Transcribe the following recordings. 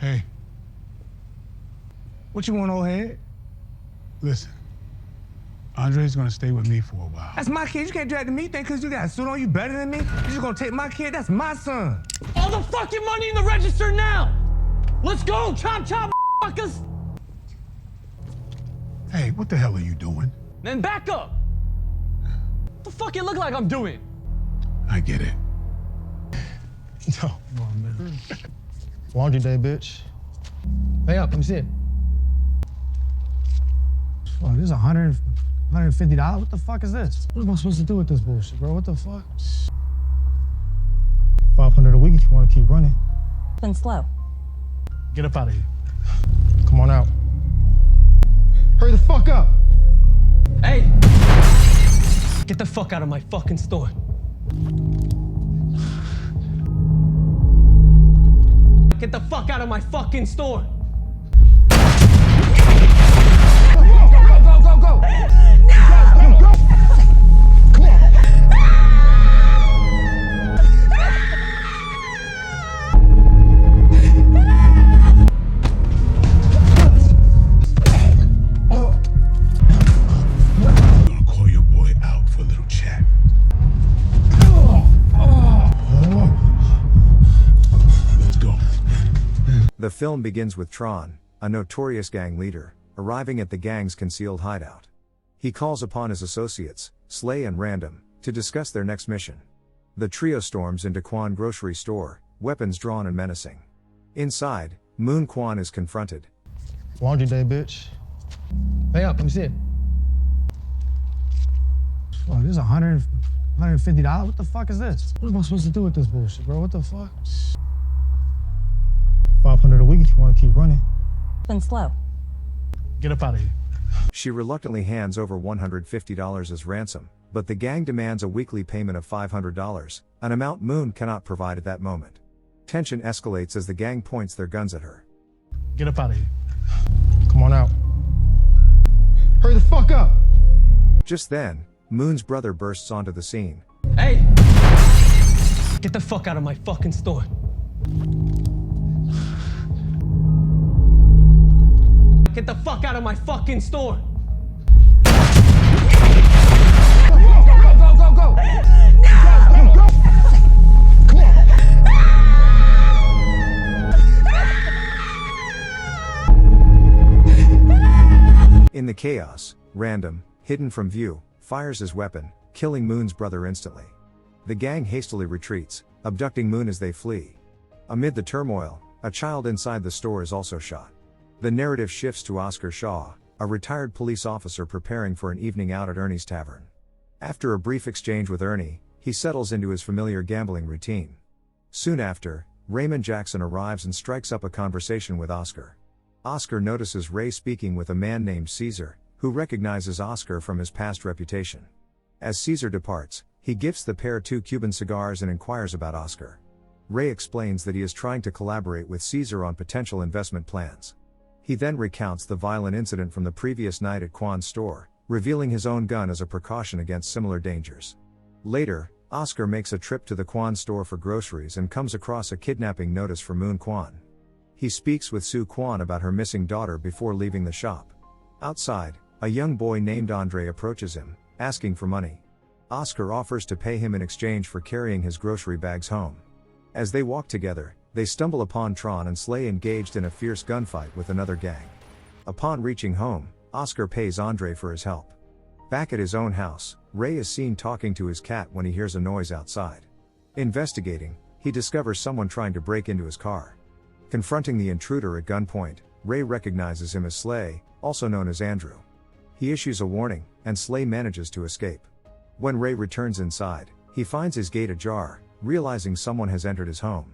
Hey. What you want, old head? Listen. Andre's gonna stay with me for a while. That's my kid. You can't drag the me thing because you got a suit on you better than me. You just gonna take my kid? That's my son. All the fucking money in the register now! Let's go! Chop chop, fuckers! Hey, what the hell are you doing? Then back up! What the fuck it look like I'm doing? I get it. Yo, come on, man. Laundry day, bitch. Pay up, let me see it. Fuck, this is $150? What the fuck is this? What am I supposed to do with this bullshit, bro? What the fuck? $500 a week if you want to keep running. Been slow. Get up out of here. Come on out. Hurry the fuck up! Hey! Get the fuck out of my fucking store. Get the fuck out of my fucking store! Go! No! Go! Come on! I'm gonna call your boy out for a little chat. Let's go. The film begins with Tron, a notorious gang leader, arriving at the gang's concealed hideout. He calls upon his associates, Slay and Random, to discuss their next mission. The trio storms into Quan grocery store, weapons drawn and menacing. Inside, Moon Quan is confronted. Laundry day, bitch. Pay up, let me see it. Fuck, this is $150? What the fuck is this? What am I supposed to do with this bullshit, bro? What the fuck? $500 a week if you want to keep running. Been slow. Get up out of here. She reluctantly hands over $150 as ransom, but the gang demands a weekly payment of $500, an amount Moon cannot provide at that moment. Tension escalates as the gang points their guns at her. Get up out of here. Come on out. Hurry the fuck up! Just then, Moon's brother bursts onto the scene. Hey! Get the fuck out of my fucking store. Get the fuck out of my fucking store! Go! No! Go! Come on! In the chaos, Random, hidden from view, fires his weapon, killing Moon's brother instantly. The gang hastily retreats, abducting Moon as they flee. Amid the turmoil, a child inside the store is also shot. The narrative shifts to Oscar Shaw, a retired police officer preparing for an evening out at Ernie's Tavern. After a brief exchange with Ernie, he settles into his familiar gambling routine. Soon after, Raymond Jackson arrives and strikes up a conversation with Oscar. Oscar notices Ray speaking with a man named Caesar, who recognizes Oscar from his past reputation. As Caesar departs, he gifts the pair 2 Cuban cigars and inquires about Oscar. Ray explains that he is trying to collaborate with Caesar on potential investment plans. He then recounts the violent incident from the previous night at Quan's store, revealing his own gun as a precaution against similar dangers. Later, Oscar makes a trip to the Quan store for groceries and comes across a kidnapping notice for Moon Quan. He speaks with Sue Quan about her missing daughter before leaving the shop. Outside, a young boy named Andre approaches him, asking for money. Oscar offers to pay him in exchange for carrying his grocery bags home. As they walk together, they stumble upon Tron and Slay engaged in a fierce gunfight with another gang. Upon reaching home, Oscar pays Andre for his help. Back at his own house, Ray is seen talking to his cat when he hears a noise outside. Investigating, he discovers someone trying to break into his car. Confronting the intruder at gunpoint, Ray recognizes him as Slay, also known as Andrew. He issues a warning, and Slay manages to escape. When Ray returns inside, he finds his gate ajar, realizing someone has entered his home.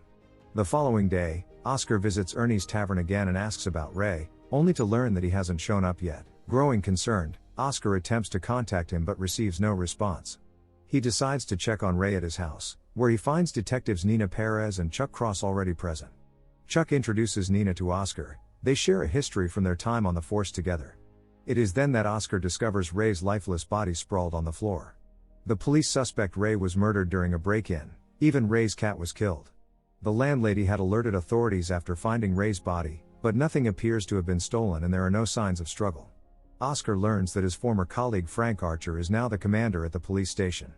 The following day, Oscar visits Ernie's Tavern again and asks about Ray, only to learn that he hasn't shown up yet. Growing concerned, Oscar attempts to contact him but receives no response. He decides to check on Ray at his house, where he finds detectives Nina Perez and Chuck Cross already present. Chuck introduces Nina to Oscar. They share a history from their time on the force together. It is then that Oscar discovers Ray's lifeless body sprawled on the floor. The police suspect Ray was murdered during a break-in. Even Ray's cat was killed. The landlady had alerted authorities after finding Ray's body, but nothing appears to have been stolen and there are no signs of struggle. Oscar learns that his former colleague Frank Archer is now the commander at the police station.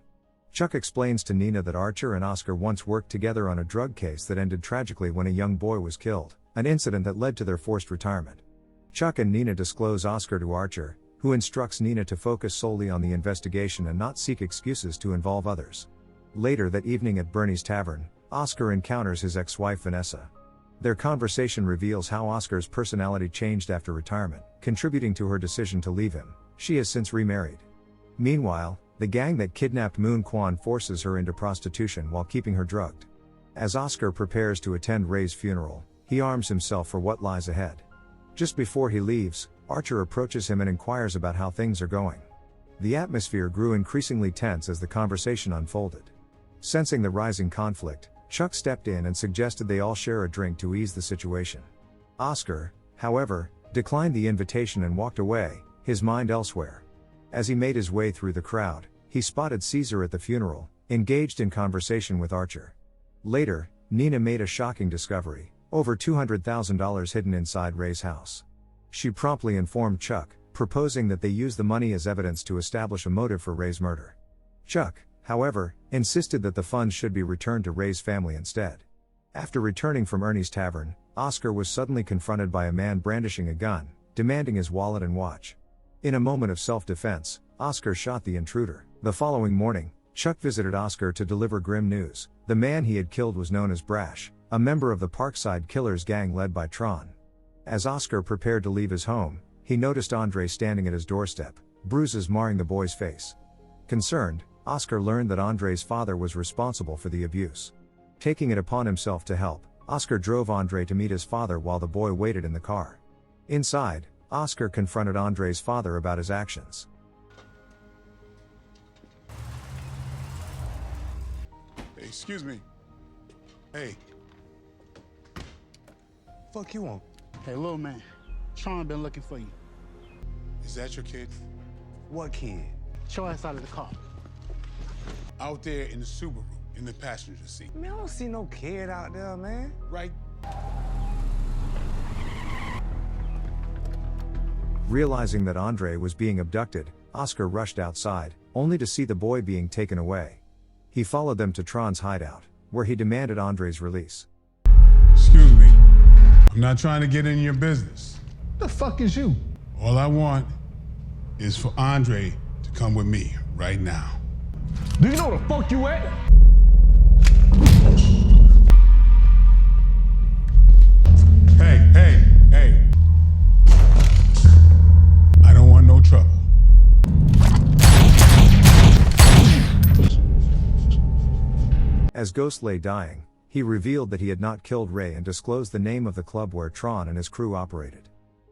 Chuck explains to Nina that Archer and Oscar once worked together on a drug case that ended tragically when a young boy was killed, an incident that led to their forced retirement. Chuck and Nina disclose Oscar to Archer, who instructs Nina to focus solely on the investigation and not seek excuses to involve others. Later that evening at Bernie's Tavern, Oscar encounters his ex-wife Vanessa. Their conversation reveals how Oscar's personality changed after retirement, contributing to her decision to leave him. She has since remarried. Meanwhile, the gang that kidnapped Moon Kwan forces her into prostitution while keeping her drugged. As Oscar prepares to attend Ray's funeral, he arms himself for what lies ahead. Just before he leaves, Archer approaches him and inquires about how things are going. The atmosphere grew increasingly tense as the conversation unfolded. Sensing the rising conflict, Chuck stepped in and suggested they all share a drink to ease the situation. Oscar, however, declined the invitation and walked away, his mind elsewhere. As he made his way through the crowd, he spotted Caesar at the funeral, engaged in conversation with Archer. Later, Nina made a shocking discovery: over $200,000 hidden inside Ray's house. She promptly informed Chuck, proposing that they use the money as evidence to establish a motive for Ray's murder. Chuck, however, insisted that the funds should be returned to Ray's family instead. After returning from Ernie's Tavern, Oscar was suddenly confronted by a man brandishing a gun, demanding his wallet and watch. In a moment of self-defense, Oscar shot the intruder. The following morning, Chuck visited Oscar to deliver grim news. The man he had killed was known as Brash, a member of the Parkside Killers gang led by Tron. As Oscar prepared to leave his home, he noticed Andre standing at his doorstep, bruises marring the boy's face. Concerned, Oscar learned that Andre's father was responsible for the abuse. Taking it upon himself to help, Oscar drove Andre to meet his father while the boy waited in the car. Inside, Oscar confronted Andre's father about his actions. Hey, excuse me. Hey. Fuck you want? Hey, little man, Tron been looking for you. Is that your kid? What kid? Show ass out of the car. Out there in the Subaru, in the passenger seat. Man, I don't see no kid out there, man. Right? Realizing that Andre was being abducted, Oscar rushed outside, only to see the boy being taken away. He followed them to Tron's hideout, where he demanded Andre's release. Excuse me. I'm not trying to get in your business. The fuck is you? All I want is for Andre to come with me right now. Do you know where the fuck you at? Hey. I don't want no trouble. As Ghost lay dying, he revealed that he had not killed Ray and disclosed the name of the club where Tron and his crew operated.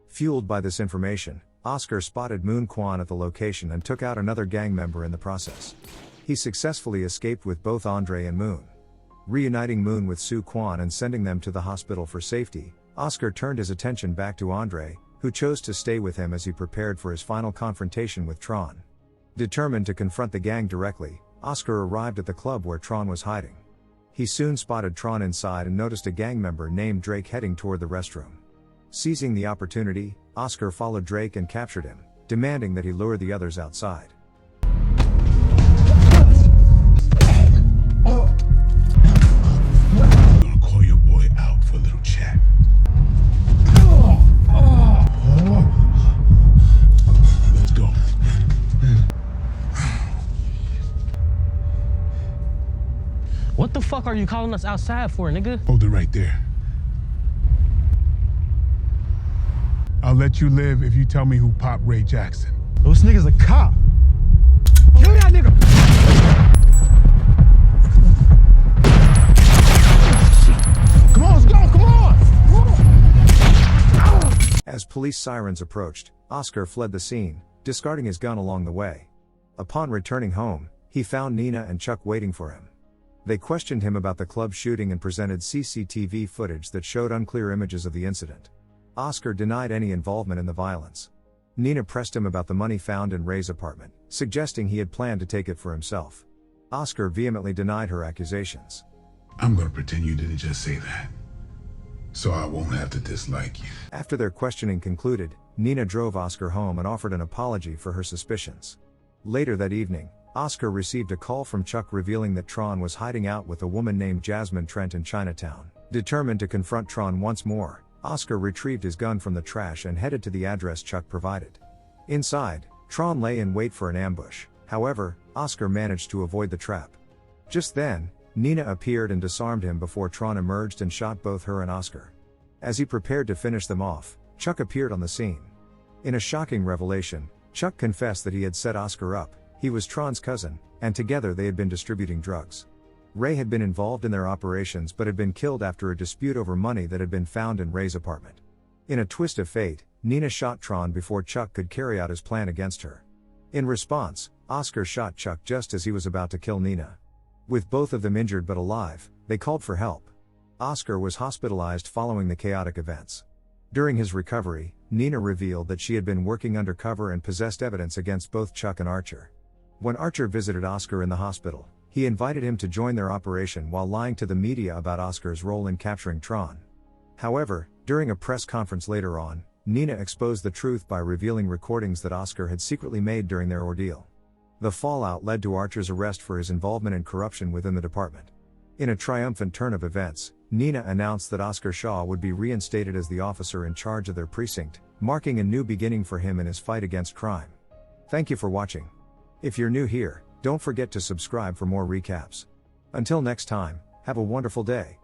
Fueled by this information, Oscar spotted Moon Kwan at the location and took out another gang member in the process. He successfully escaped with both Andre and Moon. Reuniting Moon with Sue Kwan and sending them to the hospital for safety, Oscar turned his attention back to Andre, who chose to stay with him as he prepared for his final confrontation with Tron. Determined to confront the gang directly, Oscar arrived at the club where Tron was hiding. He soon spotted Tron inside and noticed a gang member named Drake heading toward the restroom. Seizing the opportunity, Oscar followed Drake and captured him, demanding that he lure the others outside. I'm gonna call your boy out for a little chat. Let's go. What the fuck are you calling us outside for, nigga? Hold it right there. I'll let you live if you tell me who popped Ray Jackson. Those niggas a cop. Kill that nigga! Come on, let's go, come on! As police sirens approached, Oscar fled the scene, discarding his gun along the way. Upon returning home, he found Nina and Chuck waiting for him. They questioned him about the club shooting and presented CCTV footage that showed unclear images of the incident. Oscar denied any involvement in the violence. Nina pressed him about the money found in Ray's apartment, suggesting he had planned to take it for himself. Oscar vehemently denied her accusations. I'm gonna pretend you didn't just say that, so I won't have to dislike you. After their questioning concluded, Nina drove Oscar home and offered an apology for her suspicions. Later that evening, Oscar received a call from Chuck revealing that Tron was hiding out with a woman named Jasmine Trent in Chinatown. Determined to confront Tron once more, Oscar retrieved his gun from the trash and headed to the address Chuck provided. Inside, Tron lay in wait for an ambush. However, Oscar managed to avoid the trap. Just then, Nina appeared and disarmed him before Tron emerged and shot both her and Oscar. As he prepared to finish them off, Chuck appeared on the scene. In a shocking revelation, Chuck confessed that he had set Oscar up. He was Tron's cousin, and together they had been distributing drugs. Ray had been involved in their operations but had been killed after a dispute over money that had been found in Ray's apartment. In a twist of fate, Nina shot Tron before Chuck could carry out his plan against her. In response, Oscar shot Chuck just as he was about to kill Nina. With both of them injured but alive, they called for help. Oscar was hospitalized following the chaotic events. During his recovery, Nina revealed that she had been working undercover and possessed evidence against both Chuck and Archer. When Archer visited Oscar in the hospital, he invited him to join their operation while lying to the media about Oscar's role in capturing Tron. However, during a press conference later on, Nina exposed the truth by revealing recordings that Oscar had secretly made during their ordeal. The fallout led to Archer's arrest for his involvement in corruption within the department. In a triumphant turn of events, Nina announced that Oscar Shaw would be reinstated as the officer in charge of their precinct, marking a new beginning for him in his fight against crime. Thank you for watching. If you're new here, don't forget to subscribe for more recaps. Until next time, have a wonderful day.